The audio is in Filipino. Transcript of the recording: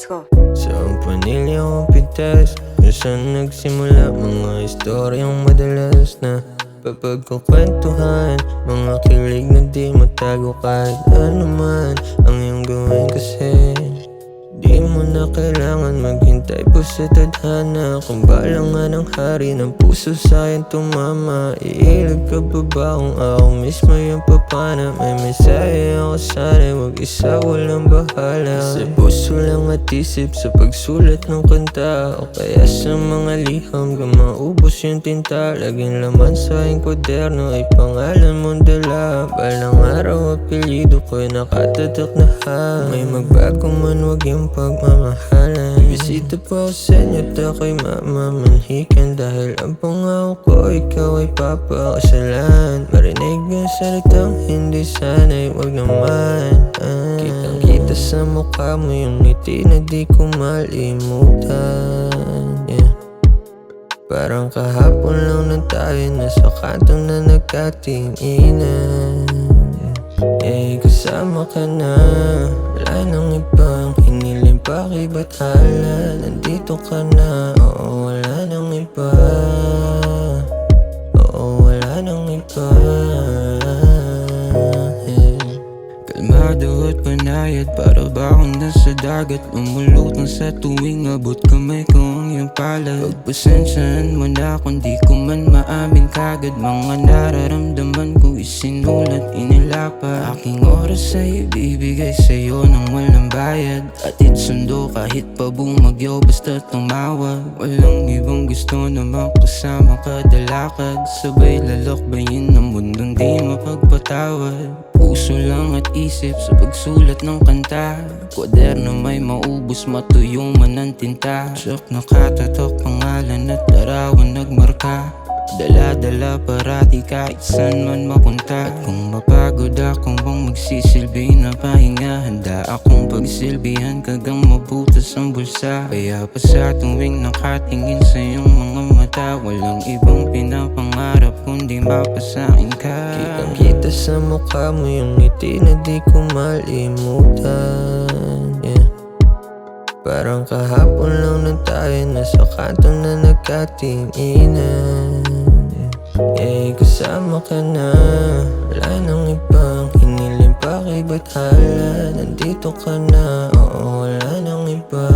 Let's go. Sa panilya kong pintas, kung saan nagsimula mga istoryang madalas na papagkukwentuhan. Mga kilig na di matago kahit ano man ang iyong gawin, kasi di mo na kailangan maghintay po sa tadhana. Kung balang nga ng hari ng puso sa'kin tumama, iilag ka pa ba kung ako mismo yung papana? May mensahe ako sana, wag isa walang bahala. Sa puso lang at isip sa pagsulat ng kanta, o kaya sa mga liham kung maubos yung tinta. Laging laman sa aking kwaderno ay pangalan mong dala. Balang araw apelyido ko'y nakatatak na ha. May magbago man wag yung pagmamahalan. Bisita pa ako sa inyo at ako'y mamamanhikan, dahil ang pangako ko ikaw ay papakasalan. Marinig ang salitang hindi sana'y wag naman. Kitang kita sa mukha mo yung ngiti na di ko malimutan, yeah. Parang kahapon lang na tayo nasa kantong na nagkatinginan, yeah. Kasama ka na, wala nang ibang hiniling pakibathala. Nandito ka na, oo wala nang iba, oo wala nang iba, yeah. Kalmado at panayad, para ba akong nasa dagat, lumulutang sa tuwing abot kamay ko ang iyong palad. Pagpasensyaan mo na kung di ko man maamin kagad, mga nararamdaman ko isinulat, inilapa. Aking oras ay ibibigay sa'yo nang walang bayad, at itsundo kahit pa bumagyo basta tumawag. Walang ibang gusto na makasama kada lakad, sabay lalakbayin ng mundong di mapagpatawad. Puso lang at isip sa pagsulat ng kanta, kwaderno may maubos, matuyong man ang tinta. Tsak nakatatok pangalan at larawan nagmarka, dala-dala parati kahit saan man mapunta. At kung mapagod akong bang magsisilbi na pahinga, handa akong pagsilbihan kagang mabutas ang bulsa. Kaya pa sa tuwing nakatingin sa iyong mga mata, walang ibang pinapangarap kundi mapasain ka. Kitang kita sa mukha mo yung ngiti na di ko malimutan, yeah. Parang kahapon lang na tayo nasa kantong na nagkatinginan, yeah. Kasama ka na, wala nang ibang hiniling pakibathala. Nandito ka na, oo wala nang iba.